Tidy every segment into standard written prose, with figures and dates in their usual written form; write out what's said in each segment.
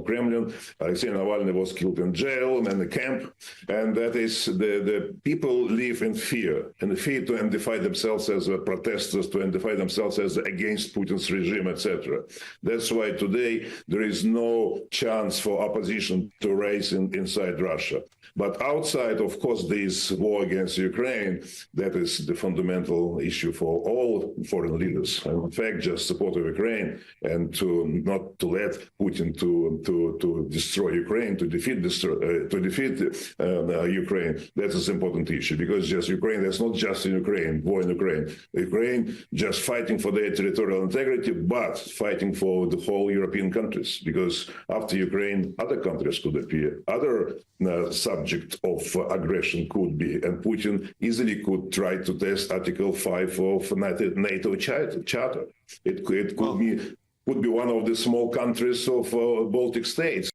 Kremlin. Alexei Navalny was killed in jail and in a camp, and that is the people live in fear to identify themselves as protesters, to identify themselves as against Putin's regime, etc. That's why today there is no chance for opposition to rise inside Russia. But outside, of course, this war against Ukraine, that is the fundamental issue for all foreign leaders. And in fact, just support of Ukraine and not to let Putin to destroy Ukraine, to defeat Ukraine. That is an important issue, because just Ukraine, that's not just in Ukraine, war in Ukraine. Ukraine just fighting for their territorial integrity, but fighting for the whole European countries, because after Ukraine, other countries could appear, other subject of aggression could be, and Putin easily could try to test Article 5 of NATO Charter. It could be one of the small countries of Baltic states.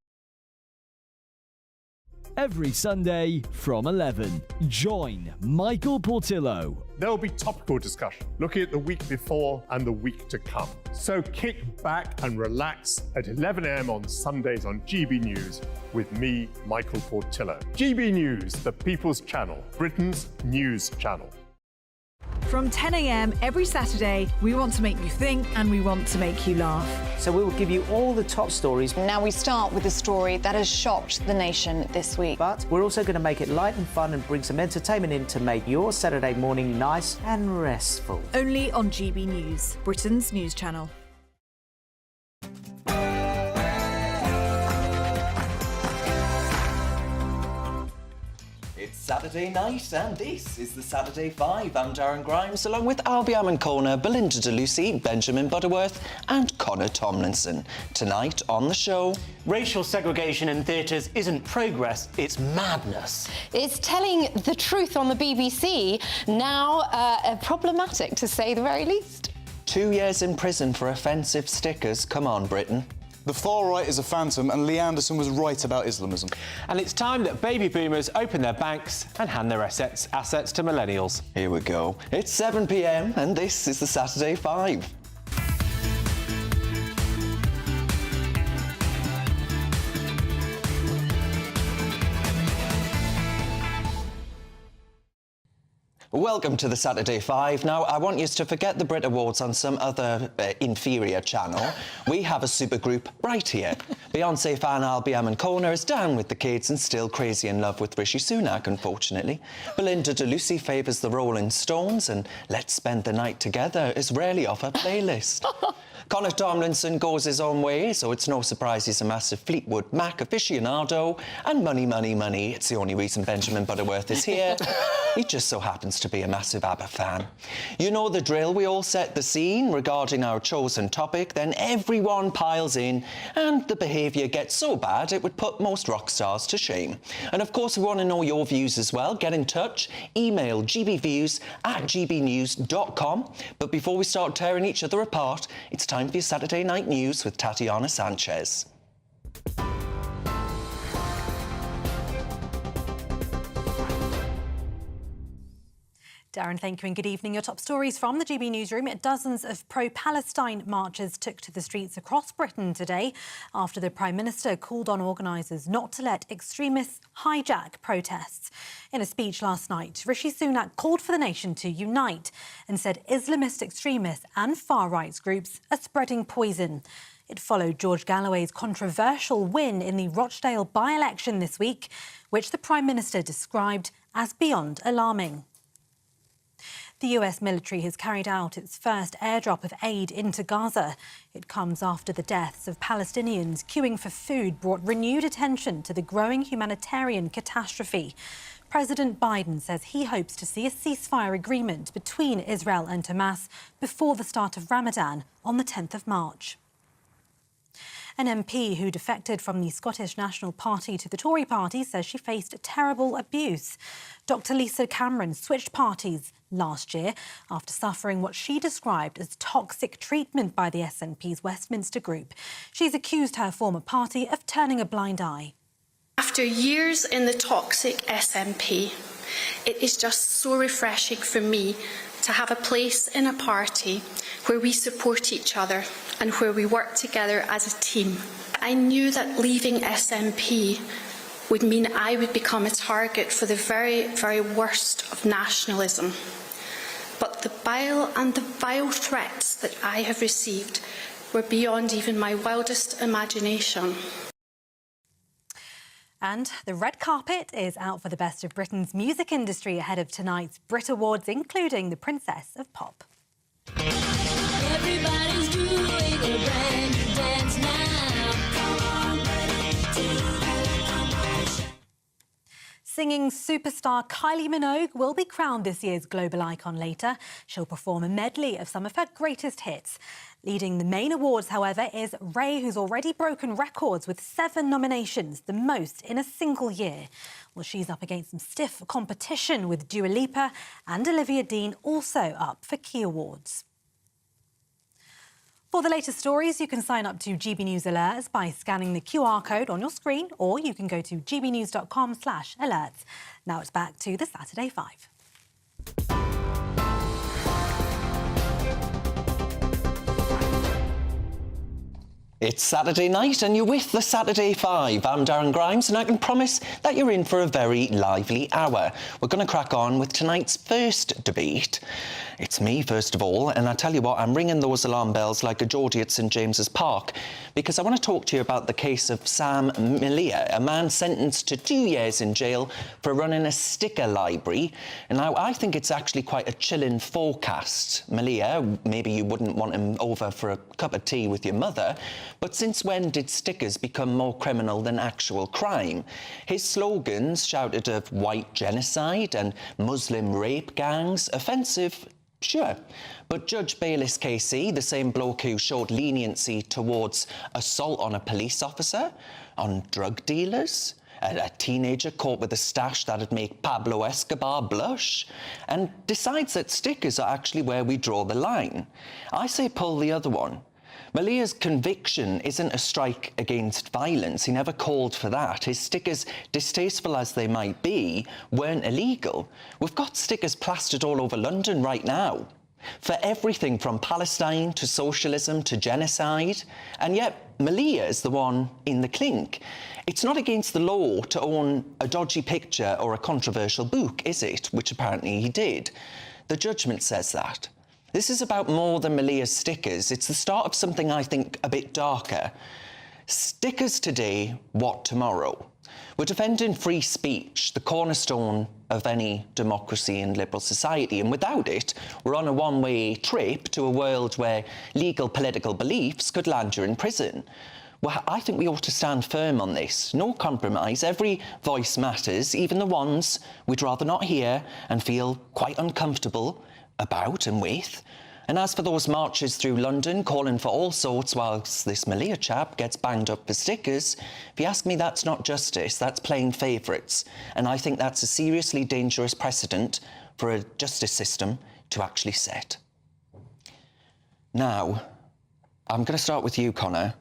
Every Sunday from 11, join Michael Portillo. There will be topical discussion, looking at the week before and the week to come. So kick back and relax at 11 a.m. on Sundays on GB News with me, Michael Portillo. GB News, the People's Channel, Britain's news channel. From 10 a.m. every Saturday, we want to make you think and we want to make you laugh. So we will give you all the top stories. Now we start with a story that has shocked the nation this week. But we're also going to make it light and fun and bring some entertainment in to make your Saturday morning nice and restful. Only on GB News, Britain's news channel. It's Saturday night and this is the Saturday 5. I'm Darren Grimes, along with Albion Corner, Belinda DeLucy, Benjamin Butterworth and Connor Tomlinson. Tonight on the show... Racial segregation in theatres isn't progress, it's madness. It's telling the truth on the BBC, now problematic to say the very least. 2 years in prison for offensive stickers. Come on, Britain. The far right is a phantom and Lee Anderson was right about Islamism. And it's time that baby boomers open their banks and hand their assets to millennials. Here we go. It's 7 p.m. and this is the Saturday 5. Welcome to the Saturday 5. Now, I want you to forget the Brit Awards on some other inferior channel. We have a supergroup right here. Beyonce fan Albion Corner is down with the kids and still crazy in love with Rishi Sunak, unfortunately. Belinda DeLucy favours the Rolling Stones and Let's Spend the Night Together is rarely off her playlist. Connor Tomlinson goes his own way, so it's no surprise he's a massive Fleetwood Mac aficionado. And money, money, money, it's the only reason Benjamin Butterworth is here. He just so happens to be a massive ABBA fan. You know the drill, we all set the scene regarding our chosen topic, then everyone piles in, and the behaviour gets so bad it would put most rock stars to shame. And of course, we want to know your views as well. Get in touch, email gbviews@gbnews.com. But before we start tearing each other apart, it's time for your Saturday Night News with Tatiana Sanchez. Darren, thank you and good evening. Your top stories from the GB Newsroom. Dozens of pro-Palestine marchers took to the streets across Britain today after the Prime Minister called on organisers not to let extremists hijack protests. In a speech last night, Rishi Sunak called for the nation to unite and said Islamist extremists and far-right groups are spreading poison. It followed George Galloway's controversial win in the Rochdale by-election this week, which the Prime Minister described as beyond alarming. The US military has carried out its first airdrop of aid into Gaza. It comes after the deaths of Palestinians queuing for food brought renewed attention to the growing humanitarian catastrophe. President Biden says he hopes to see a ceasefire agreement between Israel and Hamas before the start of Ramadan on the 10th of March. An MP who defected from the Scottish National Party to the Tory party says she faced terrible abuse. Dr Lisa Cameron switched parties last year after suffering what she described as toxic treatment by the SNP's Westminster group. She's accused her former party of turning a blind eye. After years in the toxic SNP, it is just so refreshing for me to have a place in a party where we support each other and where we work together as a team. I knew that leaving SNP would mean I would become a target for the very, very worst of nationalism. But the bile and the vile threats that I have received were beyond even my wildest imagination. And the red carpet is out for the best of Britain's music industry ahead of tonight's Brit Awards, including the Princess of Pop. Everybody's doing a brand new dance now. Come on, ready to Singing superstar Kylie Minogue will be crowned this year's global icon later. She'll perform a medley of some of her greatest hits. Leading the main awards, however, is Ray, who's already broken records with 7 nominations, the most in a single year. Well, she's up against some stiff competition with Dua Lipa and Olivia Dean, also up for key awards. For the latest stories, you can sign up to GB News Alerts by scanning the QR code on your screen, or you can go to gbnews.com/alerts. Now it's back to the Saturday 5. It's Saturday night and you're with the Saturday 5. I'm Darren Grimes and I can promise that you're in for a very lively hour. We're going to crack on with tonight's first debate. It's me, first of all, and I tell you what, I'm ringing those alarm bells like a Geordie at St James's Park, because I want to talk to you about the case of Sam Malia, a man sentenced to 2 years in jail for running a sticker library. And now I think it's actually quite a chilling forecast. Malia, maybe you wouldn't want him over for a cup of tea with your mother, but since when did stickers become more criminal than actual crime? His slogans shouted of white genocide and Muslim rape gangs, offensive. Sure, but Judge Bayliss Casey, the same bloke who showed leniency towards assault on a police officer, on drug dealers, a teenager caught with a stash that'd make Pablo Escobar blush, and decides that stickers are actually where we draw the line. I say pull the other one. Malia's conviction isn't a strike against violence. He never called for that. His stickers, distasteful as they might be, weren't illegal. We've got stickers plastered all over London right now, for everything from Palestine to socialism to genocide. And yet Malia is the one in the clink. It's not against the law to own a dodgy picture or a controversial book, is it? Which apparently he did. The judgment says that. This is about more than Malia's stickers. It's the start of something I think a bit darker. Stickers today, what tomorrow? We're defending free speech, the cornerstone of any democracy and liberal society, and without it, we're on a one-way trip to a world where legal political beliefs could land you in prison. Well, I think we ought to stand firm on this. No compromise. Every voice matters, even the ones we'd rather not hear and feel quite uncomfortable about and with. And as for those marches through London calling for all sorts whilst this Malia chap gets banged up for stickers, if you ask me, that's not justice, that's playing favourites. And I think that's a seriously dangerous precedent for a justice system to actually set. Now, I'm going to start with you, Connor.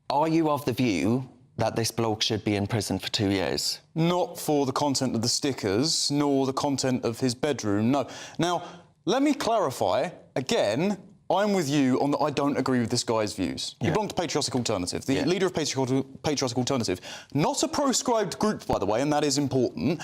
Are you of the view that this bloke should be in prison for 2 years? Not for the content of the stickers, nor the content of his bedroom, no. Now, let me clarify, again, I'm with you on that I don't agree with this guy's views. He belonged to Patriotic Alternative, the leader of Patriotic Alternative, not a proscribed group, by the way, and that is important,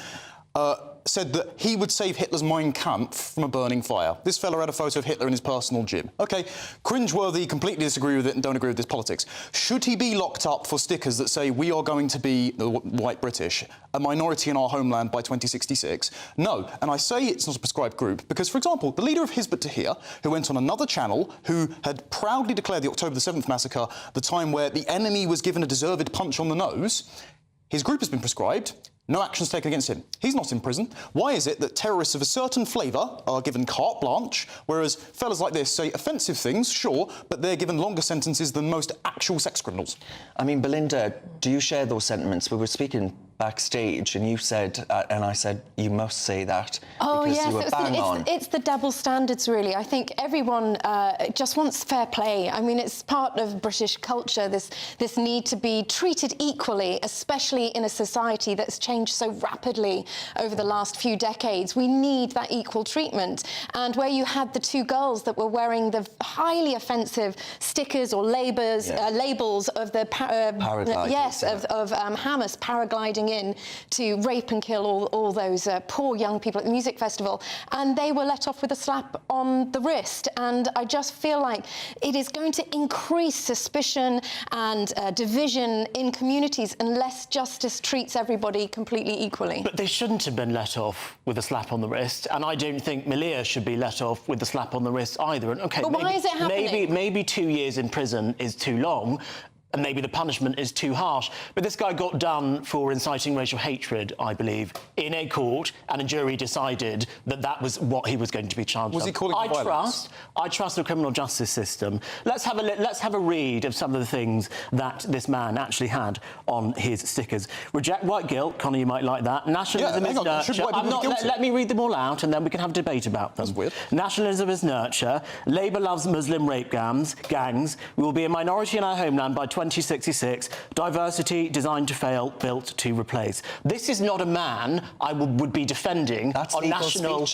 said that he would save Hitler's Mein Kampf from a burning fire. This fella had a photo of Hitler in his personal gym. OK, cringeworthy, completely disagree with it and don't agree with his politics. Should he be locked up for stickers that say we are going to be, the white British, a minority in our homeland by 2066? No, and I say it's not a prescribed group because, for example, the leader of Hizb ut-Tahrir, who went on another channel, who had proudly declared the October the 7th massacre the time where the enemy was given a deserved punch on the nose, his group has been prescribed. No actions taken against him. He's not in prison. Why is it that terrorists of a certain flavour are given carte blanche, whereas fellas like this say offensive things, sure, but they're given longer sentences than most actual sex criminals? I mean, Belinda, do you share those sentiments? We were speaking backstage, and you said, and I said, you must say that Oh, because yes, you were bang on. it's the double standards, really. I think everyone just wants fair play. I mean, it's part of British culture, this need to be treated equally, especially in a society that's changed so rapidly over the last few decades. We need that equal treatment. And where you had the two girls that were wearing the highly offensive stickers or labels of the Hamas paragliding in to rape and kill all those poor young people at the music festival, and they were let off with a slap on the wrist. And I just feel like it is going to increase suspicion and division in communities unless justice treats everybody completely equally. But they shouldn't have been let off with a slap on the wrist, and I don't think Malia should be let off with a slap on the wrist either. And okay, but why is it happening? Maybe 2 years in prison is too long, and maybe the punishment is too harsh. But this guy got done for inciting racial hatred, I believe, in a court, and a jury decided that that was what he was going to be charged with. Was he calling for violence? I trust the criminal justice system. Let's have a read of some of the things that this man actually had on his stickers. Reject white guilt. Connor, you might like that. Nationalism is nurture. Let me read them all out, and then we can have a debate about them. That's weird. Nationalism is nurture. Labour loves Muslim rape gangs. We will be a minority in our homeland by 2066. Diversity designed to fail, built to replace. This is not a man I would be defending on national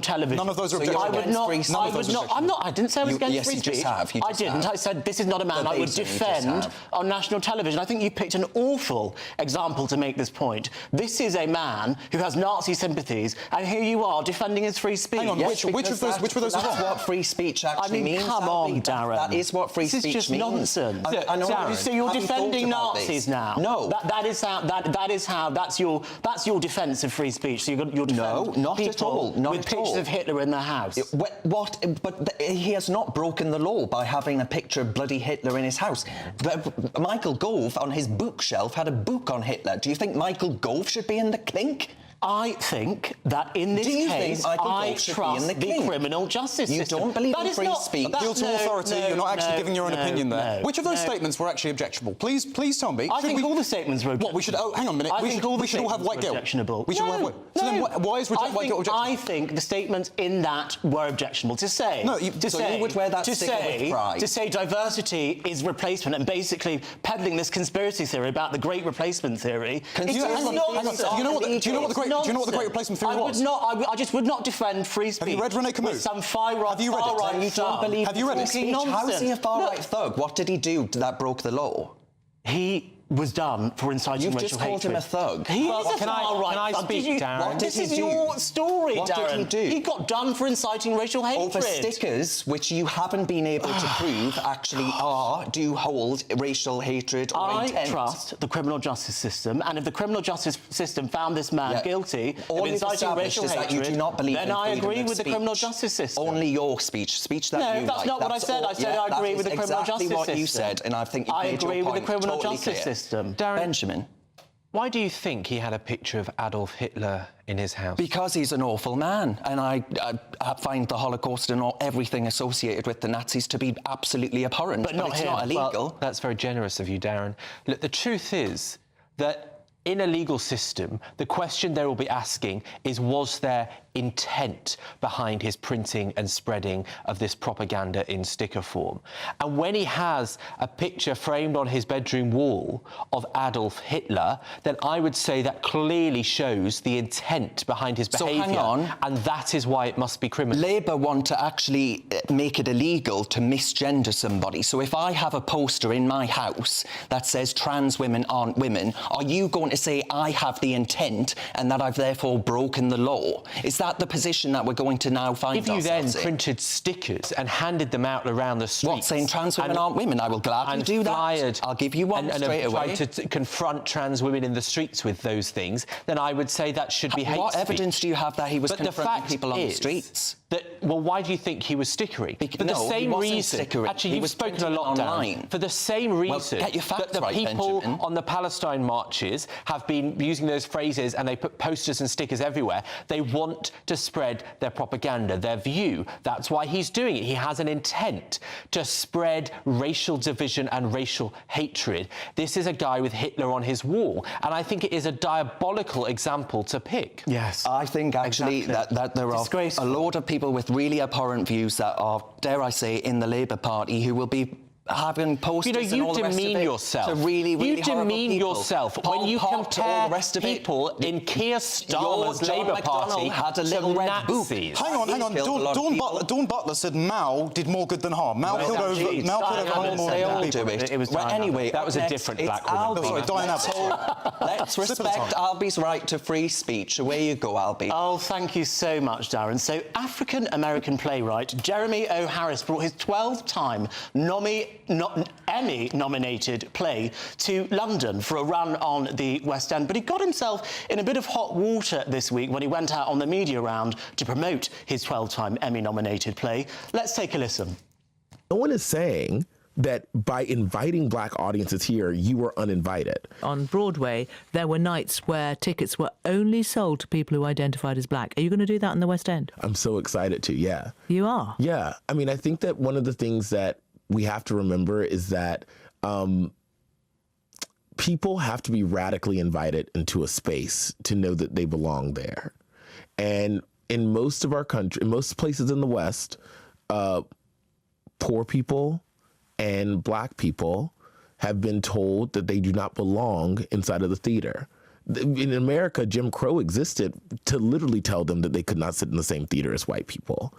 television. None of those are objectionable. I didn't say I was against yes, free you speech. just have. You I just didn't. have. I said this is not a man I would defend on national television. I think you picked an awful example to make this point. This is a man who has Nazi sympathies, and here you are defending his free speech. Hang on, which were those That's what free speech actually means. Come on, Darren. That is what free speech means. This is just nonsense. Darren, so you're defending Nazis now? No. That's your defence of free speech. So you're No, not at all. Not with at all. pictures of Hitler in their house. What? But he has not broken the law by having a picture of bloody Hitler in his house. But Michael Gove on his bookshelf had a book on Hitler. Do you think Michael Gove should be in the clink? I think that in this case, I trust the criminal justice system. You don't believe in free speech? Guilt to authority, you're not actually giving your own opinion there. Which of those statements were actually objectionable? Please tell me. I think all the statements were objectionable. What, we should... Oh, hang on a minute. We should all have white guilt. Objectionable. We should all have white... So then why is white guilt objectionable? I think the statements in that were objectionable. To say... No, you would wear that sticker with pride. To say diversity is replacement and basically peddling this conspiracy theory about the Great Replacement Theory... Do you know what the Great Replacement Theory was? I just would not defend free speech. Have you read René Camus? With some far-right Have you read it? You don't believe Have you read it? How is he a far-right thug? What did he do that broke the law? He was done for inciting racial hatred. You've just called him a thug. He is a far-right thug. Can I speak, Darren? This is your story, What Darren. did he do? He got done for inciting racial hatred. Over stickers, which you haven't been able to prove actually do hold racial hatred or intent. I trust the criminal justice system, and if the criminal justice system found this man guilty of inciting racial hatred, you do not believe then I agree with the criminal justice system. Only your speech that you that's like. not what I said. I said I agree with the criminal justice system. That's exactly what you said, and I think you've made your point I agree with the criminal totally justice clear. system. Darren, Benjamin. Why do you think he had a picture of Adolf Hitler in his house? Because he's an awful man, and I find the Holocaust and everything associated with the Nazis to be absolutely abhorrent. But it's not illegal. Well, that's very generous of you, Darren. Look, the truth is that in a legal system, the question they will be asking is, was there intent behind his printing and spreading of this propaganda in sticker form? And when he has a picture framed on his bedroom wall of Adolf Hitler, then I would say that clearly shows the intent behind his behaviour. So hang on. And that is why it must be criminal. Labour want to actually make it illegal to misgender somebody. So if I have a poster in my house that says trans women aren't women, are you going to say I have the intent and that I've therefore broken the law? Is that the position that we're going to now find ourselves in? If you then printed stickers and handed them out around the streets... What, saying trans women aren't women? I will gladly do that. I'll give you one straight away. And tried to confront trans women in the streets with those things, then I would say that should be hate speech. What evidence do you have that he was confronting people on the streets? Well, why do you think he was stickering? For the same reason... Actually, you've spoken a lot online. For the same reason get your facts that the right, people Benjamin. on the Palestine marches have been using those phrases and they put posters and stickers everywhere. They want to spread their propaganda, their view. That's why he's doing it. He has an intent to spread racial division and racial hatred. This is a guy with Hitler on his wall, and I think it is a diabolical example to pick. Yes. I think actually that there are a lot of people with really abhorrent views that are, dare I say, in the Labour Party who will be having posters and all the rest of it. You demean yourself. To really, really you demean yourself when you compare people in Keir Starmer's Labour Party had a little to red book. Nazis. Hang on. Dawn Butler said Mao did more good than harm. Mao killed over more They all than do people. it. Well, anyway, that was a different black woman. Sorry, Diana. Let's respect Albie's right to free speech. Away you go, Albie. Oh, thank you so much, Darren. So, African-American playwright Jeremy O. Harris brought his 12th-time Emmy-nominated play to London for a run on the West End, but he got himself in a bit of hot water this week when he went out on the media round to promote his 12-time Emmy-nominated play. Let's take a listen. No one is saying that by inviting black audiences here, you were uninvited. On Broadway, there were nights where tickets were only sold to people who identified as black. Are you going to do that in the West End? I'm so excited to, yeah. You are? Yeah. I mean, I think that one of the things that we have to remember is that people have to be radically invited into a space to know that they belong there. And in most of our country, in most places in the West, poor people and black people have been told that they do not belong inside of the theater. In America, Jim Crow existed to literally tell them that they could not sit in the same theater as white people.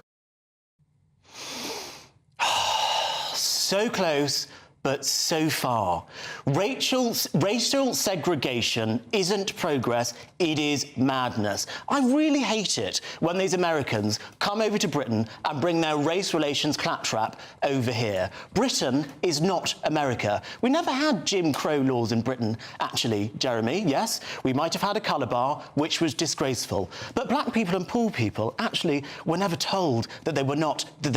So close, but so far. Racial segregation isn't progress, it is madness. I really hate it when these Americans come over to Britain and bring their race relations claptrap over here. Britain is not America. We never had Jim Crow laws in Britain, actually, Jeremy. Yes, we might have had a colour bar, which was disgraceful. But black people and poor people actually were never told that they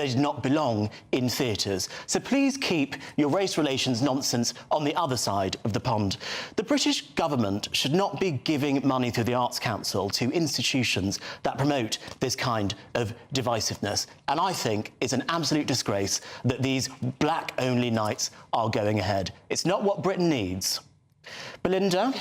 did not belong in theatres. So please keep your race relations nonsense on the other side of the pond. The British government should not be giving money through the Arts Council to institutions that promote this kind of divisiveness. And I think it's an absolute disgrace that these black-only nights are going ahead. It's not what Britain needs. Belinda?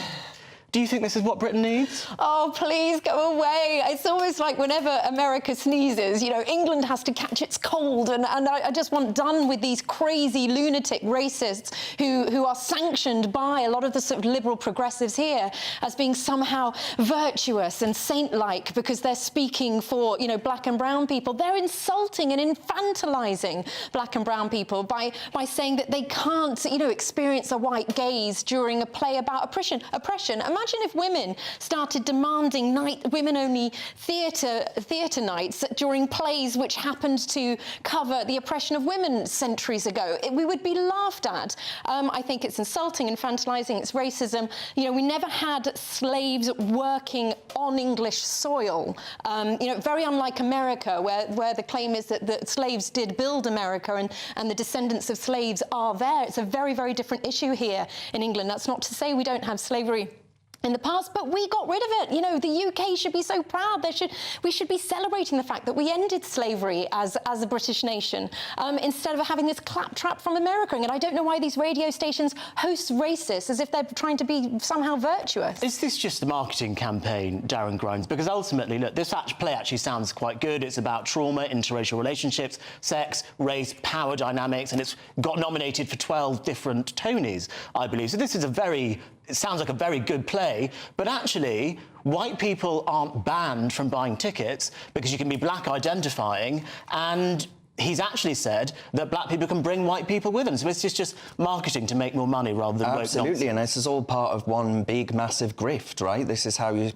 Do you think this is what Britain needs? Oh, please go away. It's almost like whenever America sneezes, you know, England has to catch its cold. And I just want done with these crazy lunatic racists who are sanctioned by a lot of the sort of liberal progressives here as being somehow virtuous and saint-like because they're speaking for, you know, black and brown people. They're insulting and infantilizing black and brown people by saying that they can't, you know, experience a white gaze during a play about oppression. Imagine if women started demanding women-only theatre nights during plays which happened to cover the oppression of women centuries ago. We would be laughed at. I think it's insulting, infantilizing, it's racism. You know, we never had slaves working on English soil. You know, very unlike America, where the claim is that slaves did build America and the descendants of slaves are there. It's a very, very different issue here in England. That's not to say we don't have slavery in the past, but we got rid of it. You know, the UK should be so proud. We should be celebrating the fact that we ended slavery as a British nation instead of having this claptrap from America. And I don't know why these radio stations host racists as if they're trying to be somehow virtuous. Is this just a marketing campaign, Darren Grimes? Because ultimately, look, this play actually sounds quite good. It's about trauma, interracial relationships, sex, race, power dynamics, and it's got nominated for 12 different Tonys, I believe. So this is it sounds like a very good play, but actually, white people aren't banned from buying tickets because you can be black identifying, and he's actually said that black people can bring white people with them. So it's just marketing to make more money rather than woke nonsense. Absolutely, and this is all part of one big, massive grift, right? This is how you...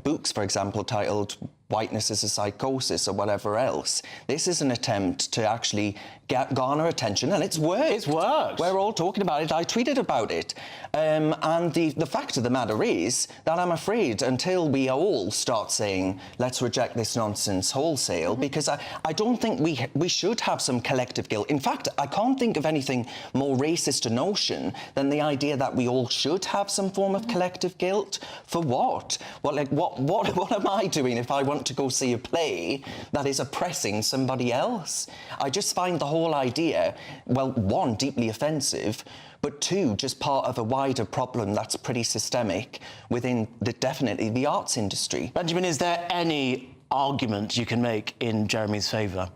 books, for example, titled Whiteness is a Psychosis or whatever else. This is an attempt to actually garner attention, and it's worked. It's worked. We're all talking about it. I tweeted about it. And the fact of the matter is that I'm afraid until we all start saying, let's reject this nonsense wholesale, because I don't think we should have some collective guilt. In fact, I can't think of anything more racist a notion than the idea that we all should have some form of collective guilt. For what? Well, like, what am I doing if I want to go see a play that is oppressing somebody else? I just find the whole idea, well, one, deeply offensive, but two, just part of a wider problem that's pretty systemic within definitely the arts industry. Benjamin, is there any argument you can make in Jeremy's favour?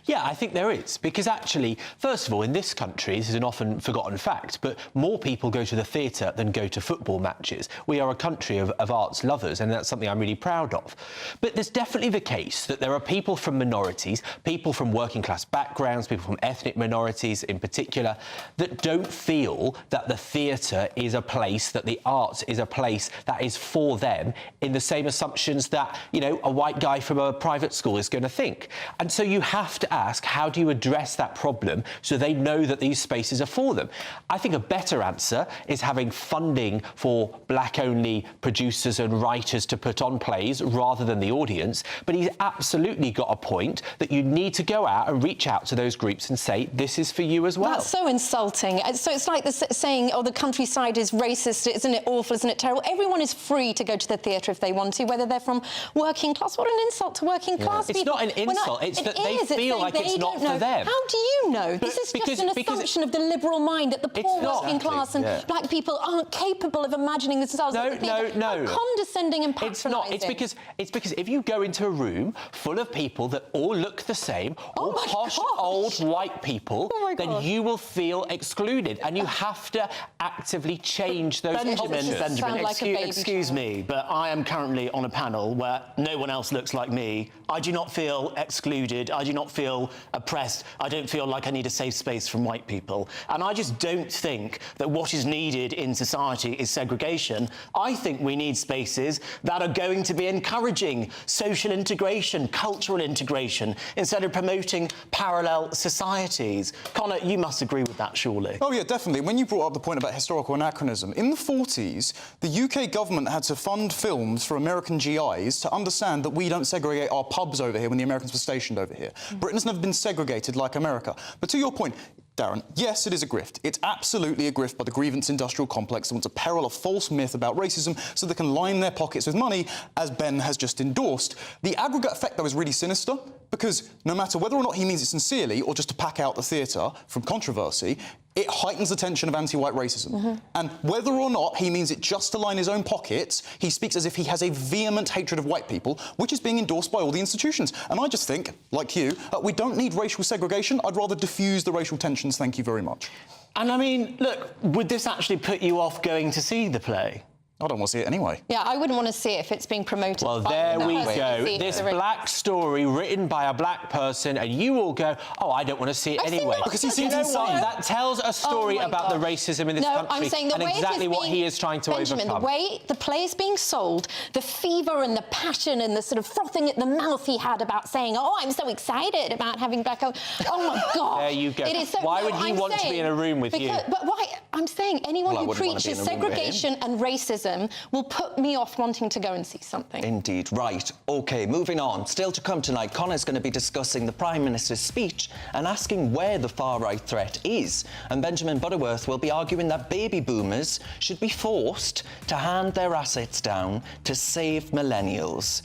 Yeah, I think there is, because actually, first of all, in this country, this is an often forgotten fact, but more people go to the theatre than go to football matches. We are a country of arts lovers, and that's something I'm really proud of. But there's definitely the case that there are people from minorities, people from working class backgrounds, people from ethnic minorities in particular, that don't feel that the theatre is a place, that the arts is a place that is for them in the same assumptions that, you know, a white guy from a private school is going to think. And so you have to ask, how do you address that problem so they know that these spaces are for them? I think a better answer is having funding for black-only producers and writers to put on plays rather than the audience. But he's absolutely got a point that you need to go out and reach out to those groups and say, this is for you as well. That's so insulting. So it's like the saying, oh, the countryside is racist, isn't it awful, isn't it terrible? Everyone is free to go to the theatre if they want to, whether they're from working class. What an insult to working class people. It's not an insult, it's that they feel like it's not for them. How do you know? This is just an assumption of the liberal mind that the poor working class and black people aren't capable of imagining themselves. No. How condescending and patronising. It's not. It's because if you go into a room full of people that all look the same, all posh old white people, then you will feel excluded, and you have to actively change those Benjamin, excuse me, but I am currently on a panel where no one else looks like me. I do not feel excluded. I do not feel oppressed. I don't feel like I need a safe space from white people. And I just don't think that what is needed in society is segregation. I think we need spaces that are going to be encouraging social integration, cultural integration, instead of promoting parallel societies. Connor, you must agree with that, surely. Oh, yeah, definitely. When you brought up the point about historical anachronism, in the 40s, the UK government had to fund films for American GIs to understand that we don't segregate our pubs over here when the Americans were stationed over here. Britain's never been segregated like America. But to your point, Darren, yes, it is a grift. It's absolutely a grift by the grievance industrial complex that wants to peddle a false myth about racism so they can line their pockets with money, as Ben has just endorsed. The aggregate effect, though, is really sinister, because no matter whether or not he means it sincerely or just to pack out the theatre from controversy, it heightens the tension of anti-white racism. And whether or not he means it just to line his own pockets, he speaks as if he has a vehement hatred of white people, which is being endorsed by all the institutions. And I just think, like you, we don't need racial segregation. I'd rather diffuse the racial tensions. Thank you very much. And I mean, look, would this actually put you off going to see the play? I don't want to see it anyway. Yeah, I wouldn't want to see it if it's being promoted. Well, there we go. This black story written by a black person, and you all go, oh, I don't want to see it anyway. Because he seems insane. That tells a story about the racism in this country I'm saying the and way exactly what he is trying to Benjamin, overcome. the way the play is being sold, the fever and the passion and the sort of frothing at the mouth he had about saying, oh, I'm so excited about having black... Oh, my God. There you go. It is so, why would he want to be in a room with you? But why? I'm saying anyone who preaches segregation and racism will put me off wanting to go and see something. Indeed. Right. OK, moving on. Still to come tonight, Connor's going to be discussing the Prime Minister's speech and asking where the far-right threat is. And Benjamin Butterworth will be arguing that baby boomers should be forced to hand their assets down to save millennials.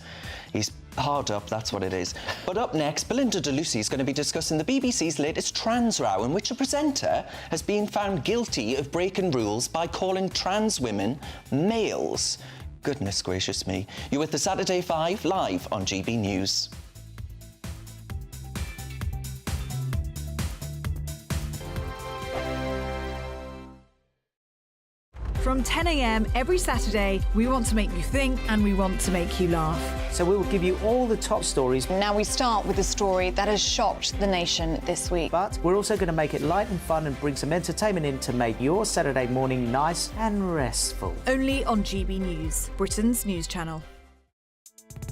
He's hard up, that's what it is. But up next, Belinda DeLucy is going to be discussing the BBC's latest trans row, in which a presenter has been found guilty of breaking rules by calling trans women males. Goodness gracious me. You're with the Saturday 5 live on GB News. From 10 a.m. every Saturday, we want to make you think and we want to make you laugh. So we will give you all the top stories. Now we start with a story that has shocked the nation this week. But we're also going to make it light and fun and bring some entertainment in to make your Saturday morning nice and restful. Only on GB News, Britain's news channel.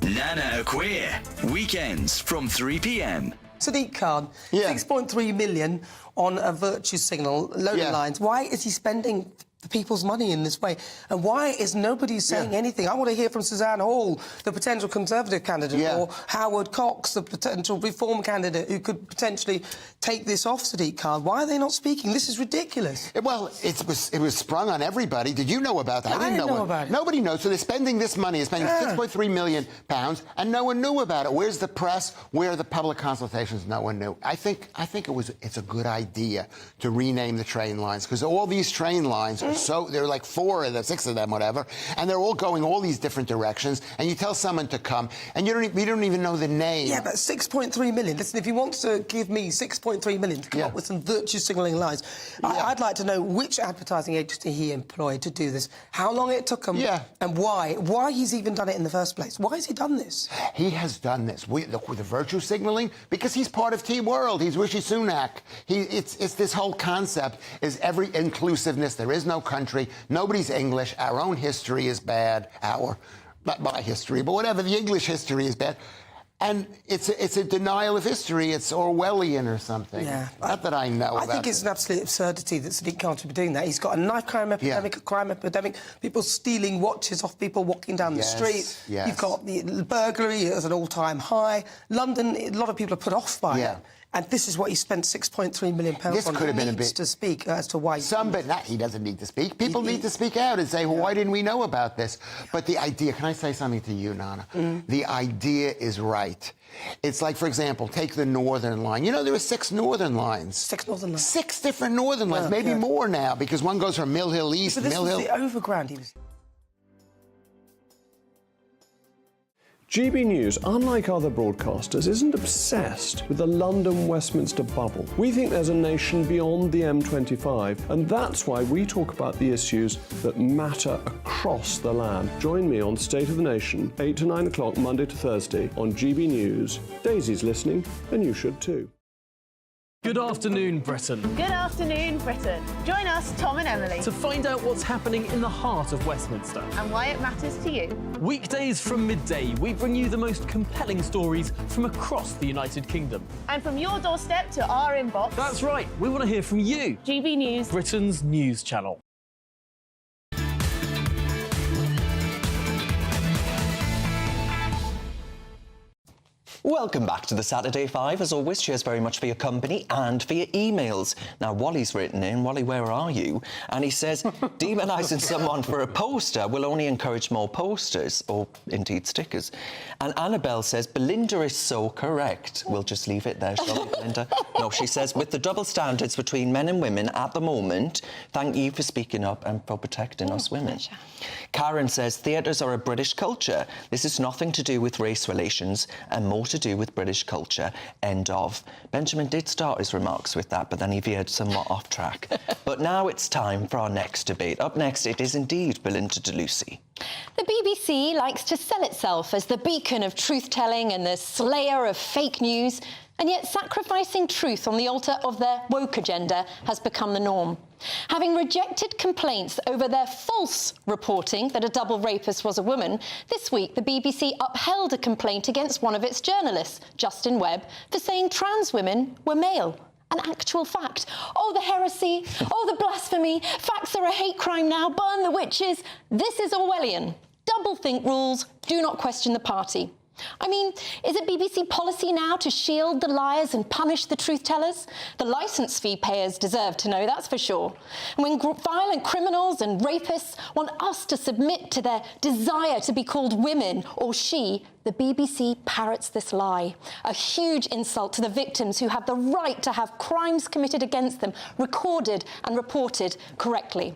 Nana Queer, weekends from 3 p.m. Sadiq Khan, Yeah. 6.3 million on a virtue signal, load of lines. Why is he spending the people's money in this way? And why is nobody saying anything? I want to hear from Suzanne Hall, the potential Conservative candidate, or Howard Cox, the potential Reform candidate who could potentially take this off Sadiq Khan. Why are they not speaking? This is ridiculous. Well, it was sprung on everybody. Did you know about that? I didn't know about it. Nobody knows. So they're spending this money. They're spending £6.3 million, and no one knew about it. Where's the press? Where are the public consultations? No one knew. I think it's a good idea to rename the train lines, because all these train lines are there are like 4 of them, 6 of them, whatever, and they're all going all these different directions. And you tell someone to come, and you don't even know the name. Yeah, but 6.3 million. Listen, if you want to give me 6.3 million to come up with some virtue signalling lines, I'd like to know which advertising agency he employed to do this, how long it took him, and why he's even done it in the first place. Why has he done this? He has done this with the virtue signalling because he's part of Team World. He's Rishi Sunak. It's this whole concept is every inclusiveness. There is no country. Nobody's English. Our own history is bad. Not my history, but whatever. The English history is bad. And it's a denial of history. It's Orwellian or something. Yeah. Not that I know about. I think it's an absolute absurdity that Sadiq Khan should be doing that. He's got a knife crime epidemic, a crime epidemic, people stealing watches off people walking down the street. Yes. You've got the burglary at an all-time high. London, a lot of people are put off by it. And this is what he spent £6.3 million on. This could have been a bit to speak as to why. He doesn't need to speak. People need to speak out and say, well, why didn't we know about this? But the idea, can I say something to you, Nana? The idea is right. It's like, for example, take the Northern Line. You know, there are 6 Northern Lines. 6 Northern Lines. 6 different Northern Lines, maybe more now, because one goes from Mill Hill East to Mill Hill. This was the overground he was... GB News, unlike other broadcasters, isn't obsessed with the London-Westminster bubble. We think there's a nation beyond the M25, and that's why we talk about the issues that matter across the land. Join me on State of the Nation, 8 to 9 o'clock, Monday to Thursday, on GB News. Daisy's listening, and you should too. Good afternoon, Britain. Good afternoon, Britain. Join us, Tom and Emily, To find out what's happening in the heart of Westminster. and why it matters to you. Weekdays from midday, we bring you the most compelling stories from across the United Kingdom. And from your doorstep to our inbox. That's right, we want to hear from you. GB News, Britain's news channel. Welcome back to the Saturday 5. As always, cheers very much for your company and for your emails. Now, Wally's written in, Wally, where are you? And he says, demonising someone for a poster will only encourage more posters, or indeed stickers. And Annabelle says, Belinda is so correct. We'll just leave it there, shall we, Belinda? No, she says, with the double standards between men and women at the moment, thank you for speaking up and for protecting us women. Pleasure. Karen says, theatres are a British culture. This is nothing to do with race relations and more to do with British culture. End of. Benjamin did start his remarks with that, but then he veered somewhat off track. But now it's time for our next debate. Up next, it is indeed Belinda de Lucy. The BBC likes to sell itself as the beacon of truth-telling and the slayer of fake news, and yet sacrificing truth on the altar of their woke agenda has become the norm. Having rejected complaints over their false reporting that a double rapist was a woman, this week the BBC upheld a complaint against one of its journalists, Justin Webb, for saying trans women were male. An actual fact. Oh, the heresy. Oh, the blasphemy. Facts are a hate crime now. Burn the witches. This is Orwellian. Doublethink rules. Do not question the party. I mean, is it BBC policy now to shield the liars and punish the truth-tellers? The licence fee payers deserve to know, that's for sure. And when violent criminals and rapists want us to submit to their desire to be called women or she, the BBC parrots this lie. A huge insult to the victims who have the right to have crimes committed against them recorded and reported correctly.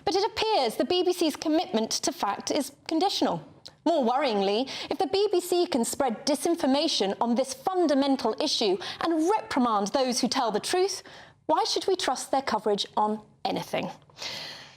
But it appears the BBC's commitment to fact is conditional. More worryingly, if the BBC can spread disinformation on this fundamental issue and reprimand those who tell the truth, why should we trust their coverage on anything?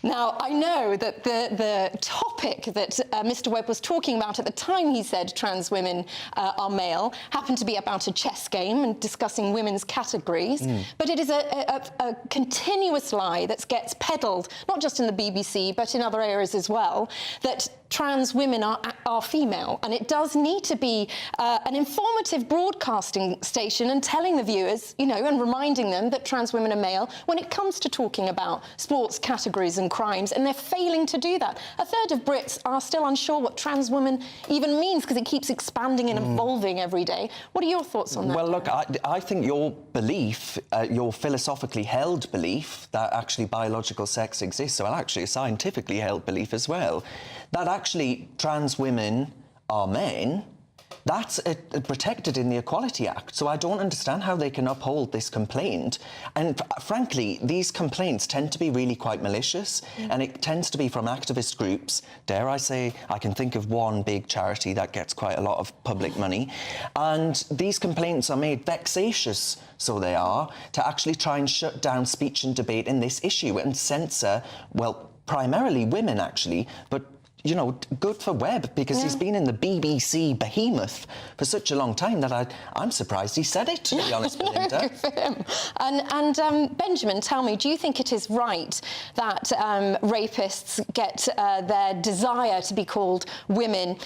Now, I know that the top topic that Mr. Webb was talking about at the time he said trans women are male happened to be about a chess game and discussing women's categories. But it is a continuous lie that gets peddled, not just in the BBC, but in other areas as well, that trans women are female. And it does need to be an informative broadcasting station and telling the viewers, you know, and reminding them that trans women are male when it comes to talking about sports categories and crimes, and they're failing to do that. A third of Brits are still unsure what trans woman even means because it keeps expanding and evolving every day. What are your thoughts on that? Well, look, I think your belief, your philosophically held belief that actually biological sex exists, well, actually a scientifically held belief as well, that actually trans women are men, that's protected in the Equality Act. So I don't understand how they can uphold this complaint. And frankly, these complaints tend to be really quite malicious, and it tends to be from activist groups. Dare I say, I can think of one big charity that gets quite a lot of public money. And these complaints are made vexatious, so they are, to actually try and shut down speech and debate in this issue and censor, well, primarily women, actually, but you know, good for Webb, because he's been in the BBC behemoth for such a long time that I'm surprised he said it, to be honest, Belinda. Good for him. And Benjamin, tell me, do you think it is right that rapists get their desire to be called women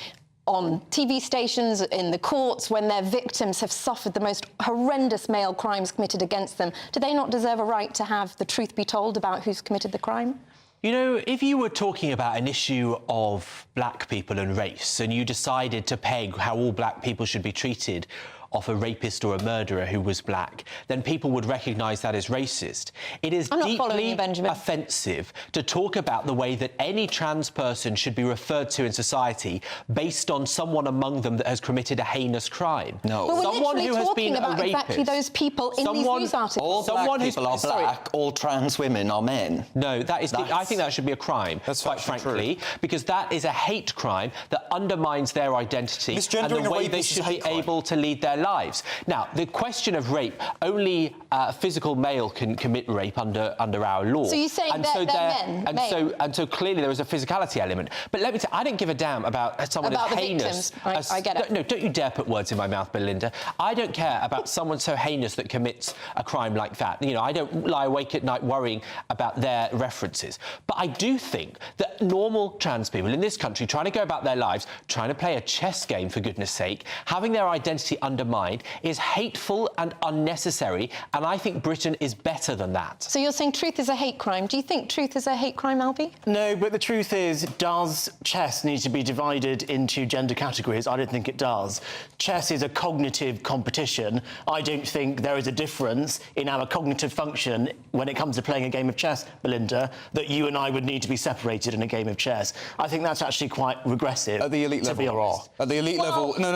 on TV stations, in the courts, when their victims have suffered the most horrendous male crimes committed against them? Do they not deserve a right to have the truth be told about who's committed the crime? You know, if you were talking about an issue of black people and race, and you decided to peg how all black people should be treated off a rapist or a murderer who was black, then people would recognise that as racist. It is deeply offensive to talk about the way that any trans person should be referred to in society based on someone among them that has committed a heinous crime. No. Well, someone who has been about a rapist. Exactly those people in these news articles. All black people are black, all trans women are men. No, I think that should be a crime, quite frankly, because that is a hate crime that undermines their identity and the way they should be able to lead their lives. Now, the question of rape, only a physical male can commit rape under our law. So you're saying and so clearly there is a physicality element. But let me tell you, I don't give a damn about someone as heinous. I get it. No, don't you dare put words in my mouth, Belinda. I don't care about someone so heinous that commits a crime like that. You know, I don't lie awake at night worrying about their references. But I do think that normal trans people in this country trying to go about their lives, trying to play a chess game, for goodness sake, having their identity undermined is hateful and unnecessary, and I think Britain is better than that. So you're saying truth is a hate crime. Do you think truth is a hate crime, Albie? No, but the truth is, does chess need to be divided into gender categories? I don't think it does. Chess is a cognitive competition. I don't think there is a difference in our cognitive function when it comes to playing a game of chess, Belinda, that you and I would need to be separated in a game of chess. I think that's actually quite regressive. At the elite level, there are. At the elite level... No,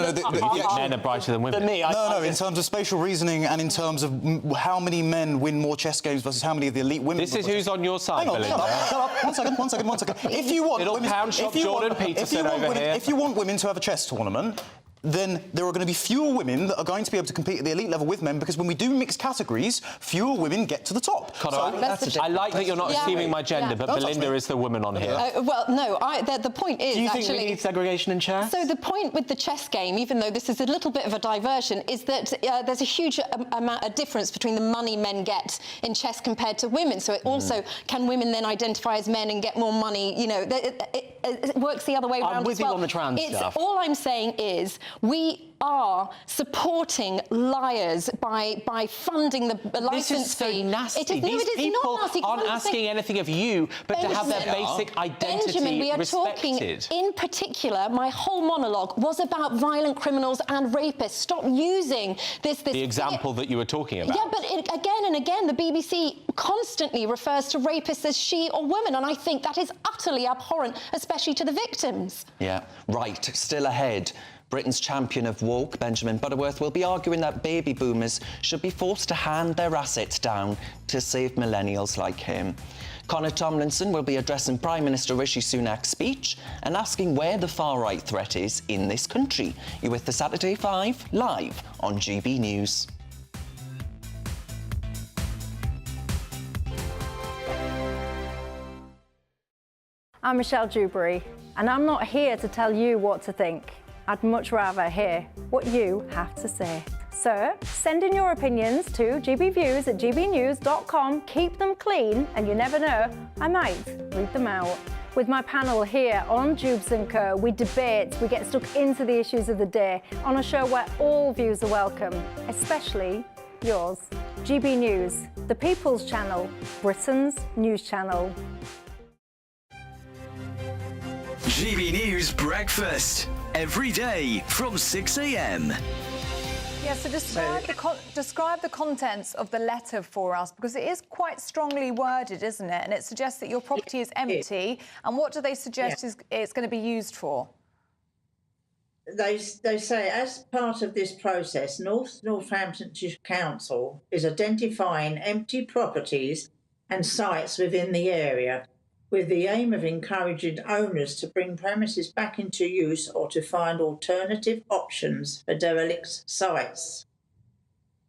men are brighter than women. In terms of spatial reasoning and in terms of how many men win more chess games versus how many of the elite women... This is who's on your side, Belinda. Shut up. One second. If you want... Little pound shop Jordan Peterson over here. If you want women to have a chess tournament, then there are going to be fewer women that are going to be able to compete at the elite level with men, because when we do mixed categories, fewer women get to the top. I like that you're not assuming my gender, but Belinda is the woman on here. Well, no, the point is, do you think we need segregation in chess? So the point with the chess game, even though this is a little bit of a diversion, is that there's a huge amount of difference between the money men get in chess compared to women. So it also, can women then identify as men and get more money? You know, it works the other way around as well. I'm with you on the trans stuff. All I'm saying is, we are supporting liars by funding the license fee. This is so nasty. These people aren't asking anything of you, but to have their basic identity Benjamin, we are respected. talking, in particular, my whole monologue was about violent criminals and rapists. Stop using this... The example that you were talking about. Yeah, but again and again, the BBC constantly refers to rapists as she or women, and I think that is utterly abhorrent, especially to the victims. Yeah, right. Still ahead. Britain's champion of woke, Benjamin Butterworth, will be arguing that baby boomers should be forced to hand their assets down to save millennials like him. Conor Tomlinson will be addressing Prime Minister Rishi Sunak's speech and asking where the far-right threat is in this country. You're with the Saturday 5 live on GB News. I'm Michelle Dewberry, and I'm not here to tell you what to think. I'd much rather hear what you have to say. So, send in your opinions to gbviews@gbnews.com. Keep them clean, and you never know, I might read them out. With my panel here on Jubes & Co, we debate, we get stuck into the issues of the day on a show where all views are welcome, especially yours. GB News, the People's Channel, Britain's news channel. GB News Breakfast, every day from 6 a.m. Yeah, so describe the contents of the letter for us, because it is quite strongly worded, isn't it? And it suggests that your property is empty. And what do they suggest it's going to be used for? They say, as part of this process, Northamptonshire Council is identifying empty properties and sites within the area, with the aim of encouraging owners to bring premises back into use or to find alternative options for derelict sites.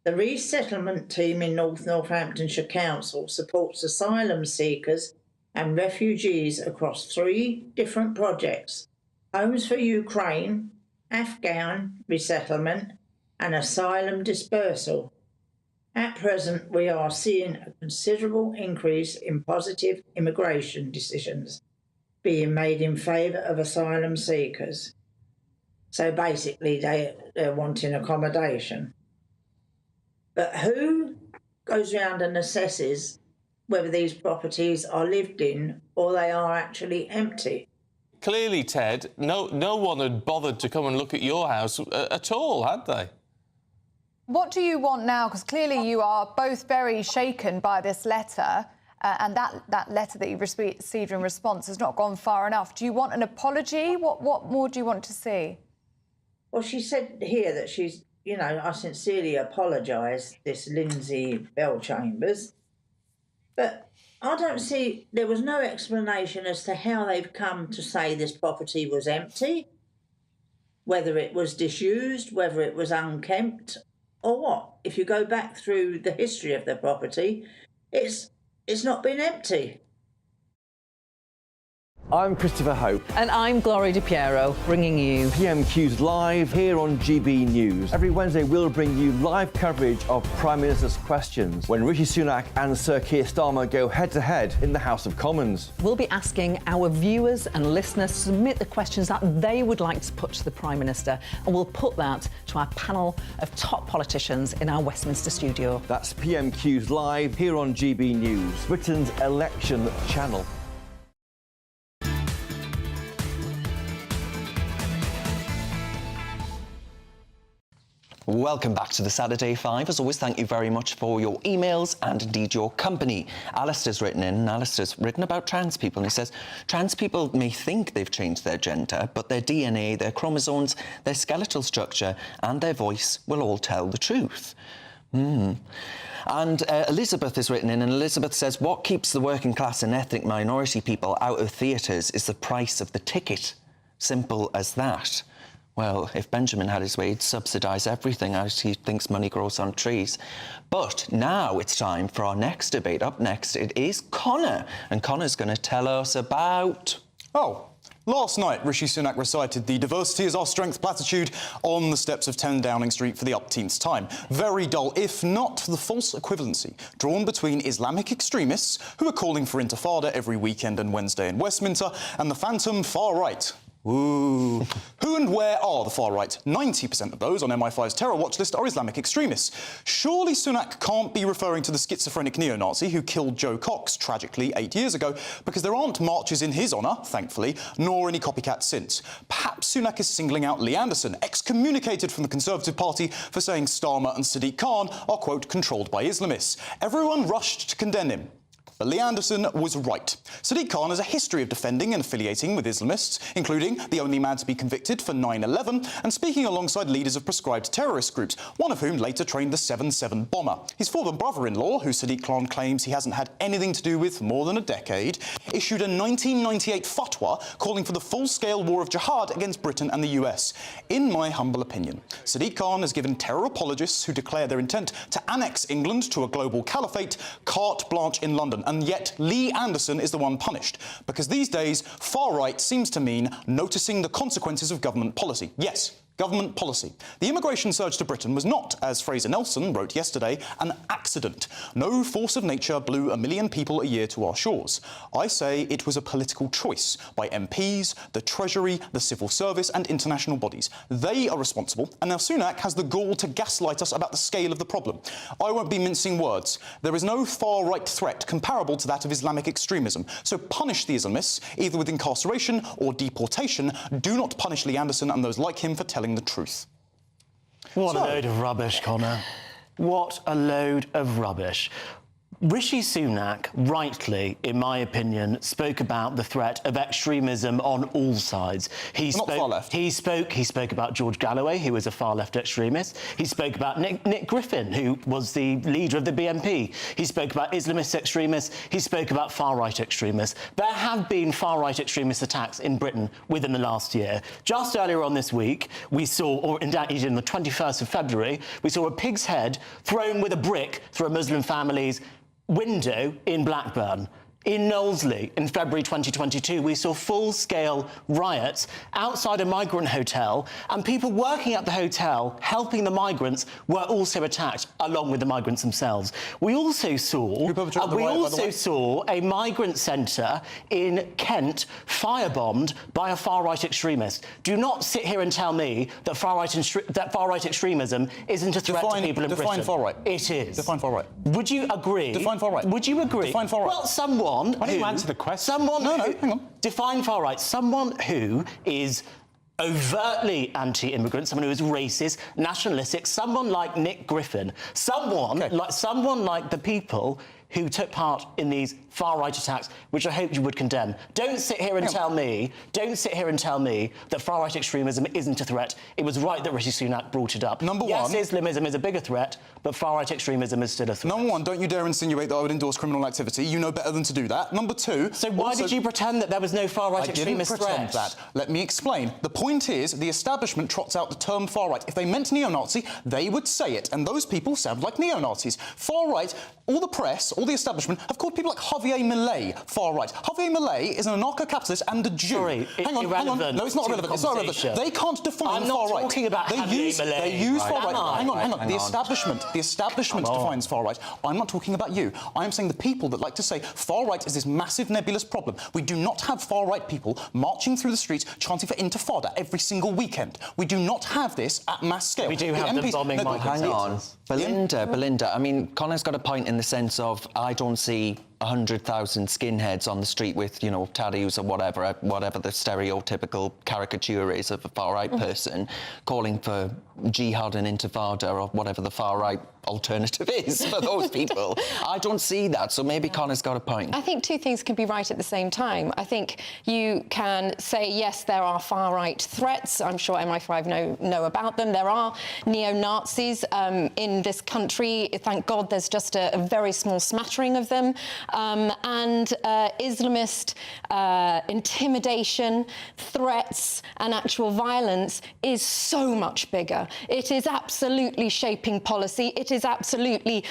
The resettlement team in Northamptonshire Council supports asylum seekers and refugees across 3 different projects: Homes for Ukraine, Afghan resettlement and asylum dispersal. At present, we are seeing a considerable increase in positive immigration decisions being made in favour of asylum seekers. So basically, they're wanting accommodation. But who goes around and assesses whether these properties are lived in or they are actually empty? Clearly, Ted, no one had bothered to come and look at your house at all, had they? What do you want now? Because clearly you are both very shaken by this letter, and that letter that you received in response has not gone far enough. Do you want an apology? What more do you want to see? Well, she said here that she's, I sincerely apologise, this Lindsay Bellchambers, but I don't see, there was no explanation as to how they've come to say this property was empty, whether it was disused, whether it was unkempt, or what. If you go back through the history of the property, it's not been empty. I'm Christopher Hope. And I'm Gloria DiPiero, bringing you PMQ's live here on GB News. Every Wednesday, we'll bring you live coverage of Prime Minister's questions when Rishi Sunak and Sir Keir Starmer go head-to-head in the House of Commons. We'll be asking our viewers and listeners to submit the questions that they would like to put to the Prime Minister, and we'll put that to our panel of top politicians in our Westminster studio. That's PMQ's live here on GB News, Britain's election channel. Welcome back to the Saturday 5. As always, thank you very much for your emails and indeed your company. Alistair's written in, and Alistair's written about trans people, and he says, trans people may think they've changed their gender, but their DNA, their chromosomes, their skeletal structure and their voice will all tell the truth. And Elizabeth is written in, and Elizabeth says, what keeps the working class and ethnic minority people out of theatres is the price of the ticket. Simple as that. Well, if Benjamin had his way, he'd subsidise everything, as he thinks money grows on trees. But now it's time for our next debate. Up next, it is Connor, and Connor's going to tell us about... Last night, Rishi Sunak recited the diversity is our strength platitude on the steps of 10 Downing Street for the upteenth time. Very dull, if not for the false equivalency drawn between Islamic extremists, who are calling for intifada every weekend and Wednesday in Westminster, and the phantom far right. Ooh. Who and where are the far right? 90% of those on MI5's terror watch list are Islamic extremists. Surely Sunak can't be referring to the schizophrenic neo-Nazi who killed Joe Cox, tragically, 8 years ago, because there aren't marches in his honour, thankfully, nor any copycats since. Perhaps Sunak is singling out Lee Anderson, excommunicated from the Conservative Party for saying Starmer and Sadiq Khan are, quote, controlled by Islamists. Everyone rushed to condemn him. But Lee Anderson was right. Sadiq Khan has a history of defending and affiliating with Islamists, including the only man to be convicted for 9/11 and speaking alongside leaders of prescribed terrorist groups, one of whom later trained the 7/7 bomber. His former brother-in-law, who Sadiq Khan claims he hasn't had anything to do with for more than a decade, issued a 1998 fatwa calling for the full-scale war of jihad against Britain and the US. In my humble opinion, Sadiq Khan has given terror apologists who declare their intent to annex England to a global caliphate carte blanche in London, and yet Lee Anderson is the one punished. Because these days, far right seems to mean noticing the consequences of government policy. Yes, government policy. The immigration surge to Britain was not, as Fraser Nelson wrote yesterday, an accident. No force of nature blew 1 million people a year to our shores. I say it was a political choice by MPs, the Treasury, the civil service and international bodies. They are responsible, and now Sunak has the gall to gaslight us about the scale of the problem. I won't be mincing words. There is no far-right threat comparable to that of Islamic extremism. So punish the Islamists, either with incarceration or deportation. Do not punish Lee Anderson and those like him for telling the truth. What a load of rubbish, Connor. What a load of rubbish. Rishi Sunak, rightly, in my opinion, spoke about the threat of extremism on all sides. Not far left. He spoke about George Galloway, who was a far-left extremist. He spoke about Nick Griffin, who was the leader of the BNP. He spoke about Islamist extremists. He spoke about far-right extremists. There have been far-right extremist attacks in Britain within the last year. Just earlier on this week, we saw, or indeed in the 21st of February, we saw a pig's head thrown with a brick through a Muslim family's window in Blackburn. In Knowlesley, in February 2022, we saw full-scale riots outside a migrant hotel, and people working at the hotel, helping the migrants, were also attacked, along with the migrants themselves. We also saw a migrant centre in Kent firebombed by a far-right extremist. Do not sit here and tell me that far-right extremism isn't a threat to people in Britain. Define far-right. It is. Define far-right. Would you agree? Define far-right. Would you agree? Define far-right. Well, someone Why don't you answer the question? Hang on. Define far right. Someone who is overtly anti-immigrant, someone who is racist, nationalistic, someone like Nick Griffin, someone like the people who took part in these far-right attacks, which I hope you would condemn. Don't sit here and tell me that far-right extremism isn't a threat. It was right that Rishi Sunak brought it up. Yes, Islamism is a bigger threat, but far-right extremism is still a threat. Number one, don't you dare insinuate that I would endorse criminal activity. You know better than to do that. Number two... So why did you pretend that there was no far-right extremist threat? I didn't pretend that. Let me explain. The point is, the establishment trots out the term far-right. If they meant neo-Nazi, they would say it, and those people sound like neo-Nazis. Far-right, all the press, all the establishment have called people like Javier Milei far-right. Javier Milei is an anarcho-capitalist and a Jew. Sorry, hang on. No, it's not relevant. It's not relevant. They can't define far-right. I'm not talking about Javier Milei. They use far-right. Hang on. The establishment defines far-right. I'm not talking about you. I'm saying the people that like to say far-right is this massive nebulous problem. We do not have far-right people marching through the streets chanting for Intifada every single weekend. We do not have this at mass scale. We do have them bombing migrants. Hang on. Belinda, I mean, Connor's got a point in the sense of I don't see 100,000 skinheads on the street with, you know, tattoos or whatever the stereotypical caricature is of a far-right person calling for jihad and intifada or whatever the far-right alternative is for those people. I don't see that, so maybe Connor's got a point. I think two things can be right at the same time. I think you can say, yes, there are far-right threats. I'm sure MI5 know about them. There are neo-Nazis in this country. Thank God there's just a very small smattering of them. And Islamist intimidation, threats and actual violence is so much bigger. It is absolutely shaping policy. It is absolutely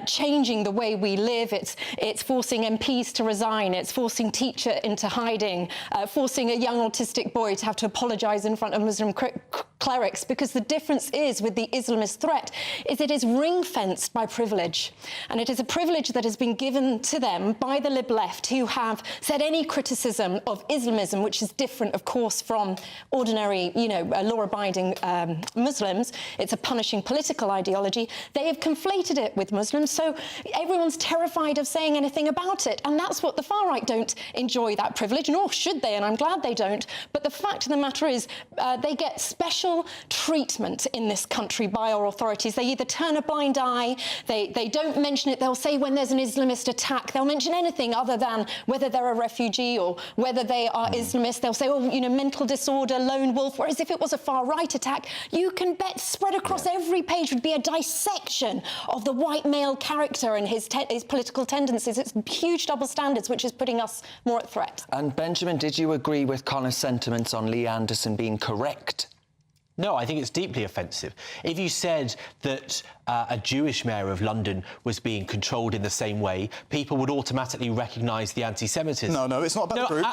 changing the way we live. It's forcing MPs to resign. It's forcing teachers into hiding, forcing a young autistic boy to have to apologise in front of Muslim clerics, because the difference is with the Islamist threat is it is ring-fenced by privilege, and it is a privilege that has been given to them by the lib left, who have said any criticism of Islamism, which is different, of course, from ordinary, law-abiding Muslims. It's a punishing political ideology. They have conflated it with Muslims, so everyone's terrified of saying anything about it, and that's what the far right don't enjoy, that privilege, nor should they, and I'm glad they don't. But the fact of the matter is they get special treatment in this country by our authorities. They either turn a blind eye, they don't mention it. They'll say when there's an Islamist attack, they'll mention anything other than whether they're a refugee or whether they are Islamist. They'll say, mental disorder, lone wolf, whereas if it was a far-right attack, you can bet spread across every page would be a dissection of the white male character and his political tendencies. It's huge double standards, which is putting us more at threat. And Benjamin, did you agree with Connor's sentiments on Lee Anderson being correct? No, I think it's deeply offensive. If you said that a Jewish mayor of London was being controlled in the same way, people would automatically recognise the anti-Semitism. No, it's not about the group.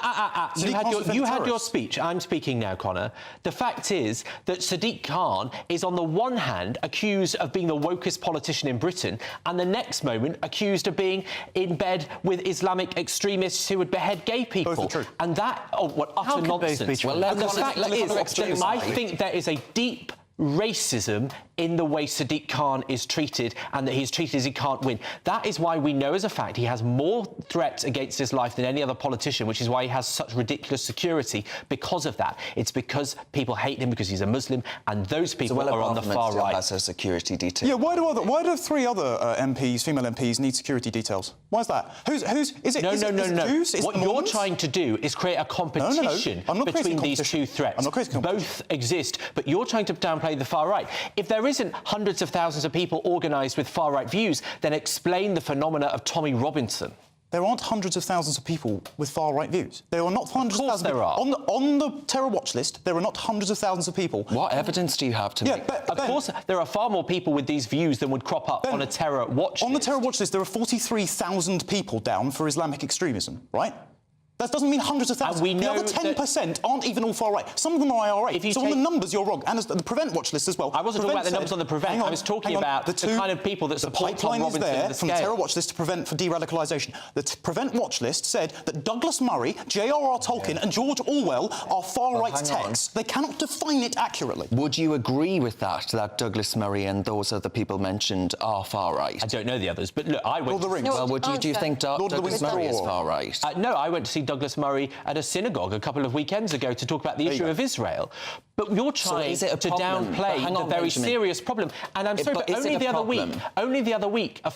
You had your speech. I'm speaking now, Connor. The fact is that Sadiq Khan is, on the one hand, accused of being the wokest politician in Britain, and the next moment accused of being in bed with Islamic extremists who would behead gay people. Both are true. And that, what utter nonsense. Well, And the fact is, I think there is a deep racism in the way Sadiq Khan is treated, and that he's treated as he can't win. That is why we know as a fact he has more threats against his life than any other politician, which is why he has such ridiculous security because of that. It's because people hate him because he's a Muslim, and those people are on the far right. Has a security detail. Yeah, why do 3 other MPs, female MPs, need security details? Why is that? Is it Jews? Is What you're trying to do is create a competition between these two threats. I'm not creating competition. Both exist, but you're trying to downplay the far right. If there isn't hundreds of thousands of people organised with far right views, then explain the phenomena of Tommy Robinson. There aren't hundreds of thousands of people with far-right views. There are not hundreds of thousands. There are. On the terror watch list, there are not hundreds of thousands of people. What evidence do you have to make? Of course, there are far more people with these views than would crop up on a terror watch list. On the terror watch list, there are 43,000 people down for Islamic extremism, right? That doesn't mean hundreds of thousands. We know the other 10% aren't even all far right. Some of them are IRA. So on the numbers, you're wrong. And the Prevent watch list as well. I wasn't talking about the numbers on the Prevent. I was talking about the kind of people that support Tom Robinson. The pipeline is there the from the terror watch list to Prevent for de-radicalisation. The Prevent watch list said that Douglas Murray, J.R.R. Tolkien and George Orwell are far-right texts. They cannot define it accurately. Would you agree with that Douglas Murray and those other people mentioned are far-right? I don't know the others, but look, I went... Lord of the Rings. Well, do you think Douglas Murray is far-right? No, I went to see Douglas Murray at a synagogue a couple of weekends ago to talk about the issue of Israel. But you're trying to downplay the very serious problem. And I'm sorry, but only the other week, a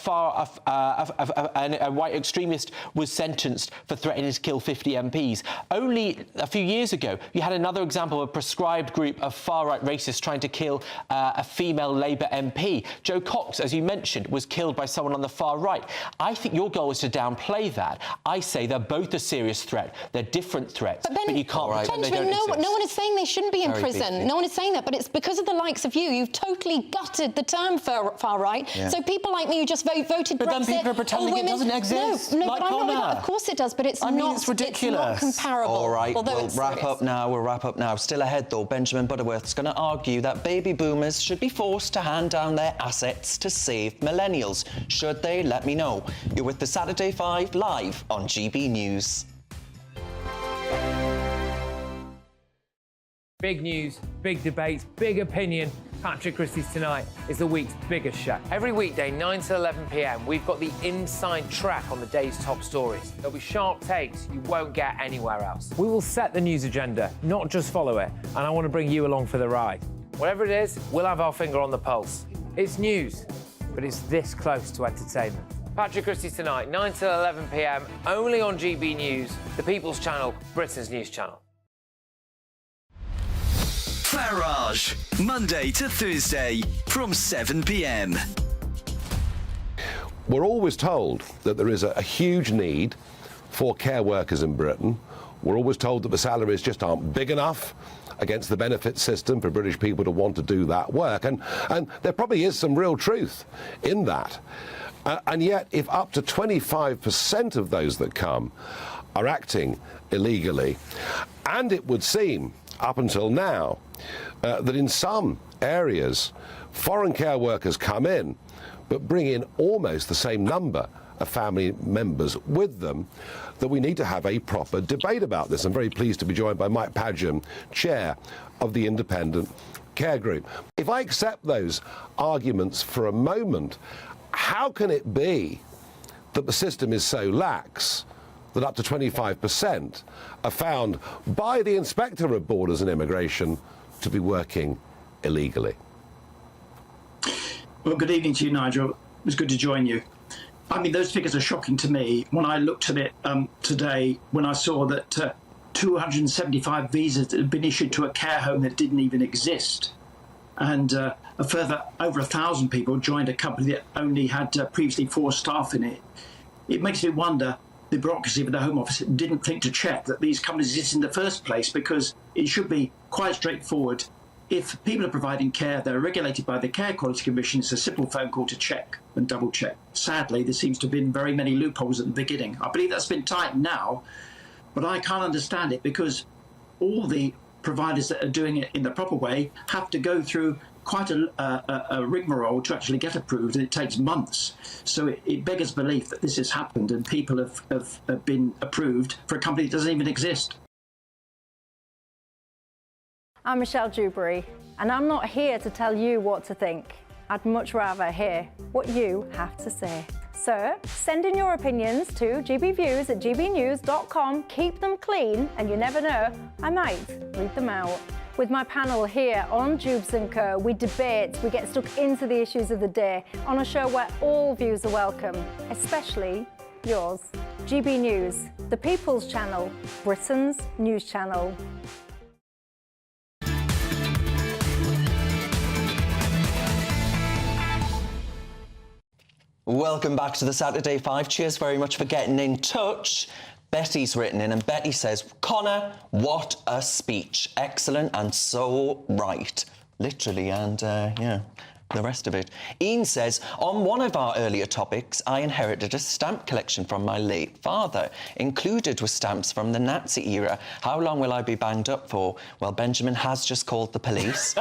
white extremist was sentenced for threatening to kill 50 MPs. Only a few years ago, you had another example of a prescribed group of far-right racists trying to kill a female Labour MP. Jo Cox, as you mentioned, was killed by someone on the far right. I think your goal is to downplay that. I say they're both a serious threat. They're different threats, but you can't pretend they don't exist. No one is saying they shouldn't be in prison. No one is saying that, but it's because of the likes of you. You've totally gutted the term far right. Yeah. So people like me who just voted but Brexit... But then people are pretending it doesn't exist. No, like but I'm not with that. Of course it does, but it's it's ridiculous. It's not comparable. All right, we'll wrap up now. Still ahead, though, Benjamin Butterworth's going to argue that baby boomers should be forced to hand down their assets to save millennials. Should they? Let me know. You're with the Saturday 5 live on GB News. Big news, big debates, big opinion. Patrick Christie's Tonight is the week's biggest show. Every weekday, 9 to 11 p.m, we've got the inside track on the day's top stories. There'll be sharp takes you won't get anywhere else. We will set the news agenda, not just follow it, and I want to bring you along for the ride. Whatever it is, we'll have our finger on the pulse. It's news, but it's this close to entertainment. Patrick Christie's Tonight, 9 to 11 p.m, only on GB News, the People's Channel, Britain's news channel. Farage, Monday to Thursday from 7 p.m. We're always told that there is a huge need for care workers in Britain. We're always told that the salaries just aren't big enough against the benefit system for British people to want to do that work. And there probably is some real truth in that. And yet, if up to 25% of those that come are acting illegally, and it would seem up until now that in some areas foreign care workers come in but bring in almost the same number of family members with them, that we need to have a proper debate about this. I'm very pleased to be joined by Mike Padgham, chair of the Independent Care Group. If I accept those arguments for a moment, how can it be that the system is so lax that up to 25% are found by the Inspector of Borders and Immigration to be working illegally? Well, good evening to you, Nigel. It was good to join you. I mean, those figures are shocking to me. When I looked at it today, when I saw that 275 visas had been issued to a care home that didn't even exist, and a further over 1,000 people joined a company that only had previously 4 staff in it, it makes me wonder the bureaucracy of the Home Office didn't think to check that these companies exist in the first place, because it should be quite straightforward. if people are providing care, they're regulated by the Care Quality Commission. It's a simple phone call to check and double check. Sadly, there seems to have been very many loopholes at the beginning. I believe that's been tightened now, but I can't understand it because all the providers that are doing it in the proper way have to go through quite a rigmarole to actually get approved, and it takes months. So it beggars belief that this has happened and people have been approved for a company that doesn't even exist. I'm Michelle Dewberry, and I'm not here to tell you what to think. I'd much rather hear what you have to say. So send in your opinions to gbviews@gbnews.com. Keep them clean, and you never know, I might read them out. With my panel here on Jubes & Co, we debate, we get stuck into the issues of the day on a show where all views are welcome, especially yours. GB News, the People's Channel, Britain's news channel. Welcome back to the Saturday 5. Cheers very much for getting in touch. Betty's written in, and Betty says, Connor, what a speech. Excellent and so right. Literally, and yeah, the rest of it. Ian says, on one of our earlier topics, I inherited a stamp collection from my late father. Included were stamps from the Nazi era. How long will I be banged up for? Well, Benjamin has just called the police.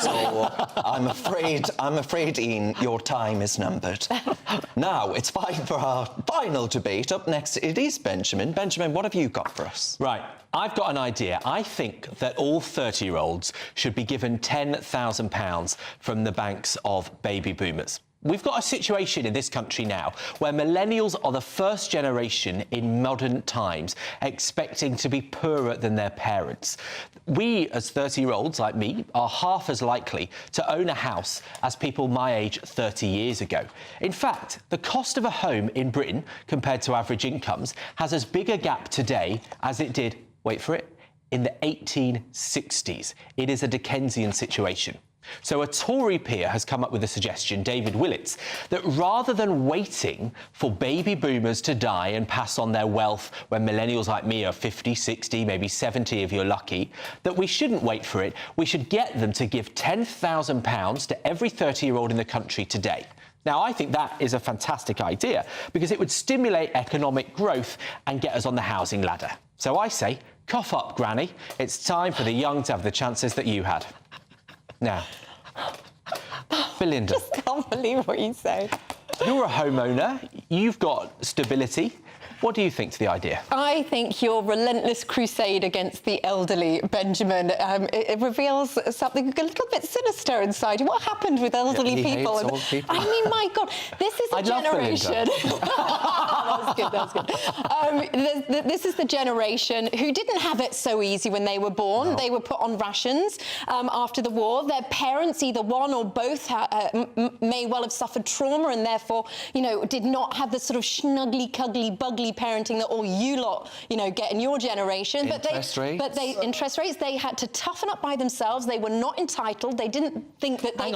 So I'm afraid, Ian, your time is numbered. Now, it's time for our final debate. Up next, it is Benjamin. Benjamin, what have you got for us? Right. I've got an idea. I think that all 30-year-olds should be given £10,000 from the banks of baby boomers. We've got a situation in this country now where millennials are the first generation in modern times expecting to be poorer than their parents. We, as 30-year-olds like me, are half as likely to own a house as people my age 30 years ago. In fact, the cost of a home in Britain compared to average incomes has as big a gap today as it did, wait for it, in the 1860s. It is a Dickensian situation. So a Tory peer has come up with a suggestion, David Willits, that rather than waiting for baby boomers to die and pass on their wealth when millennials like me are 50, 60, maybe 70 if you're lucky, that we shouldn't wait for it. We should get them to give £10,000 to every 30-year-old in the country today. Now, I think that is a fantastic idea because it would stimulate economic growth and get us on the housing ladder. So I say, cough up, Granny. It's time for the young to have the chances that you had. Now, Belinda. I just can't believe what you say. You're a homeowner. You've got stability. What do you think to the idea? I think your relentless crusade against the elderly, Benjamin, it reveals something a little bit sinister inside you. What happened with elderly people? Old people? I mean, my God, this is a generation. That was good. This is the generation who didn't have it so easy when they were born. No. They were put on rations after the war. Their parents, either one or both, may well have suffered trauma and therefore, you know, did not have the sort of snuggly, cuddly, bugly parenting that all you lot, you know, get in your generation. Interest rates. They had to toughen up by themselves. They were not entitled. They didn't think that they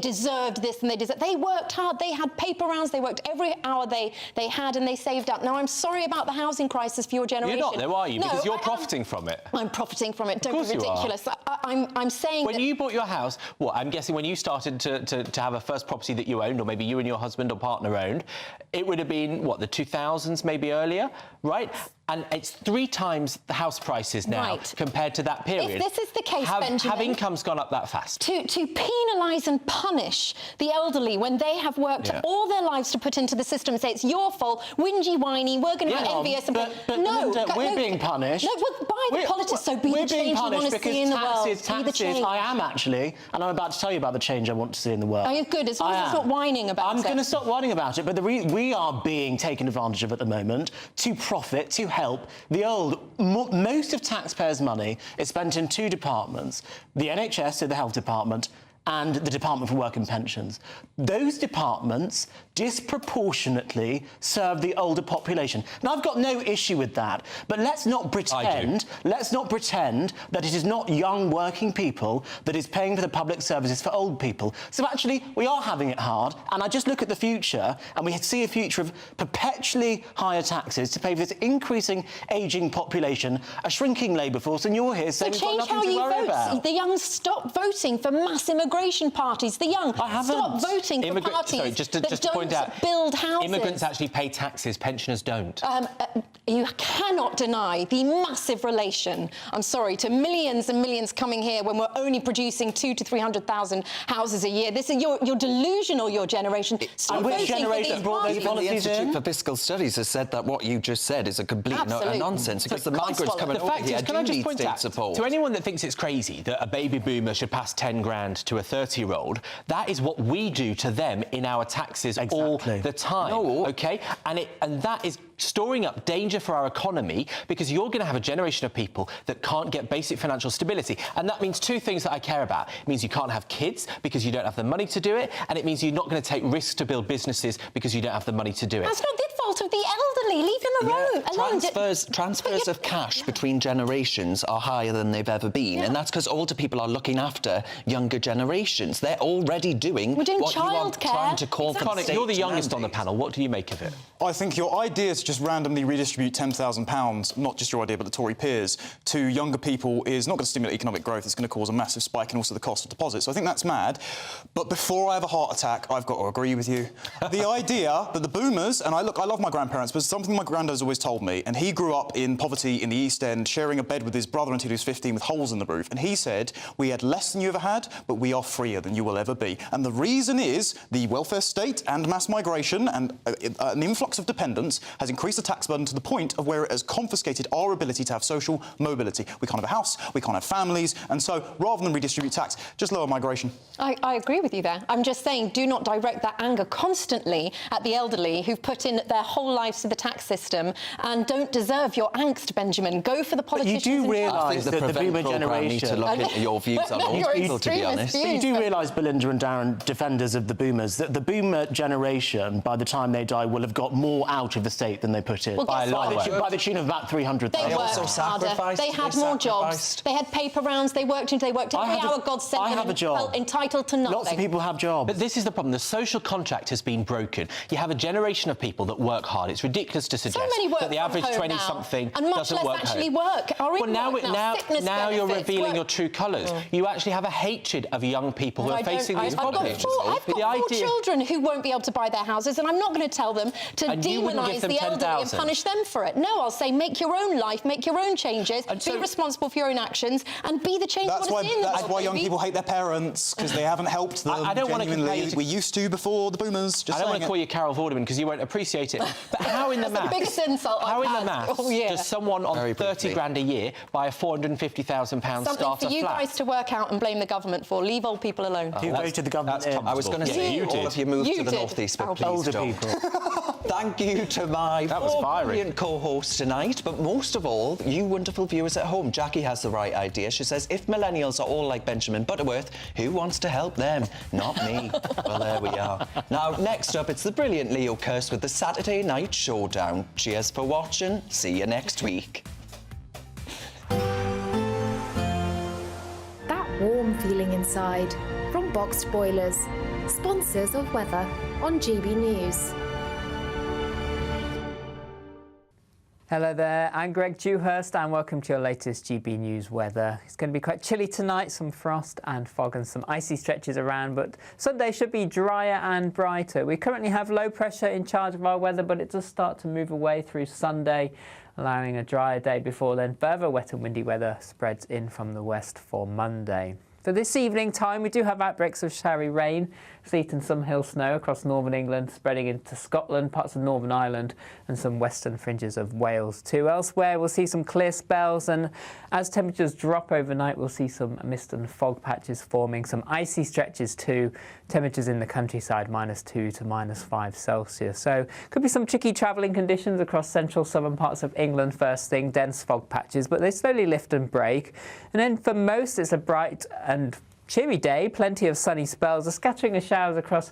deserved this and they worked hard. They had paper rounds. They worked every hour they had and they saved up. Now, I'm sorry about the housing crisis for your generation. You're not, though, are you? No, because you're profiting from it. I'm profiting from it. Don't be ridiculous. I'm saying when you bought your house, what I'm guessing when you started to have a first property that you owned, or maybe you and your husband or partner owned, it would have been, what, the 2000s, maybe earlier, right? And it's 3 times the house prices now compared to that period. If this is the case, Benjamin... Have incomes gone up that fast? To penalise and punish the elderly when they have worked all their lives to put into the system and say, it's your fault, whingy, whiny, we're going to be envious... But Linda, we're being punished. No, well, by the politics, so be the change you want to see in the world. Taxes, I am actually, and I'm about to tell you about the change I want to see in the world. Oh, you're good, as long as it's not whining about it. I'm going to stop whining about it, but we are being taken advantage of at the moment to profit, to help the old. Most of taxpayers' money is spent in 2 departments, the NHS, so the health department, and the Department for Work and Pensions. Those departments disproportionately serve the older population. Now, I've got no issue with that, but let's not pretend that it is not young working people that is paying for the public services for old people. So actually, we are having it hard, and I just look at the future, and we see a future of perpetually higher taxes to pay for this increasing ageing population, a shrinking labour force, and you're here saying we've got nothing to worry about. The young stop voting for mass immigration parties. The young stop voting for parties just to point out, build houses. Immigrants actually pay taxes, pensioners don't. You cannot deny the massive relation, I'm sorry, to millions and millions coming here when we're only producing 200,000 to 300,000 houses a year. This is you're delusional, your generation. Stop voting for these parties. Even the Institute for Fiscal Studies has said that what you just said is a complete nonsense, because the migrants coming over here do need state support. To anyone that thinks it's crazy that a baby boomer should pass 10 grand to a 30-year-old, that is what we do to them in our taxes all the time. OK? And that is storing up danger for our economy, because you're going to have a generation of people that can't get basic financial stability. And that means two things that I care about. It means you can't have kids because you don't have the money to do it, and it means you're not going to take risks to build businesses because you don't have the money to do it. That's not the fault of the elderly. Leave them alone. Transfers of cash between generations are higher than they've ever been, and that's because older people are looking after younger generations. They're already doing what you are trying to call for Connor, you're the youngest on the panel. What do you make of it? I think your idea to just randomly redistribute £10,000, not just your idea but the Tory peers, to younger people is not going to stimulate economic growth. It's going to cause a massive spike in also the cost of deposits. So I think that's mad. But before I have a heart attack, I've got to agree with you. The idea that the boomers, and I love my grandparents, but something my granddad's always told me, and he grew up in poverty in the East End, sharing a bed with his brother until he was 15 with holes in the roof, and he said, we had less than you ever had, but we are freer than you will ever be. And the reason is the welfare state and mass migration and an influx of dependents has increased the tax burden to the point of where it has confiscated our ability to have social mobility. We can't have a house, we can't have families, and so rather than redistribute tax, just lower migration. I agree with you there. I'm just saying, do not direct that anger constantly at the elderly who've put in their whole lives to the tax system and don't deserve your angst, Benjamin. Go for the politicians. But you do realise that the boomer generation need to look at your views on old people, to be honest. But you do realise, Belinda and Darren, defenders of the boomers, that the boomer generation, by the time they die, will have got more out of the state than they put in. Well, by the tune of about 300,000. They worked harder. They had more jobs. They had paper rounds. They worked every hour God sent them. I have a job. Felt entitled to nothing. Lots of people have jobs. But this is the problem. The social contract has been broken. You have a generation of people that work hard. It's ridiculous to suggest that the average 20-something doesn't work home. Now you're revealing your true colours. You actually have a hatred of young people who are facing these problems. I've got 4 children who won't be able to buy their houses, and I'm not going to tell them to demonise the elderly and punish them for it. No, I'll say make your own life, make your own changes, be responsible for your own actions, and be the change you want to see in the world. That's why young people hate their parents, because they haven't helped them. I don't want to compare you. We used to before the boomers. I don't want to call you Carol Vorderman because you won't appreciate it. But how in the maths? That's the biggest insult I've had. Does someone on 30 grand a year buy a £450,000 starter flat? Something for you guys to work out and blame the government for. Leave old people alone. Who voted the government in? I was going to say, all of you moved to the northeast, but please don't. Thank you to my brilliant co-hosts tonight, but most of all, you wonderful viewers at home. Jackie has the right idea. She says, if millennials are all like Benjamin Butterworth, who wants to help them? Not me. Well, there we are. Now, next up, it's the brilliant Leo Kirst with the Saturday Night Showdown. Cheers for watching. See you next week. That warm feeling inside from Boxed Boilers, sponsors of weather on GB News. Hello there, I'm Greg Dewhurst and welcome to your latest GB News weather. It's going to be quite chilly tonight, some frost and fog and some icy stretches around, but Sunday should be drier and brighter. We currently have low pressure in charge of our weather, but it does start to move away through Sunday, allowing a drier day before then further wet and windy weather spreads in from the west for Monday. For this evening time, we do have outbreaks of showery rain, sleet and some hill snow across northern England, spreading into Scotland, parts of Northern Ireland and some western fringes of Wales too. Elsewhere, we'll see some clear spells, and as temperatures drop overnight, we'll see some mist and fog patches forming, some icy stretches too. Temperatures in the countryside -2 to -5 Celsius. So could be some tricky travelling conditions across central southern parts of England first thing, dense fog patches, but they slowly lift and break. And then for most, it's a bright and cheery day, plenty of sunny spells, a scattering of showers across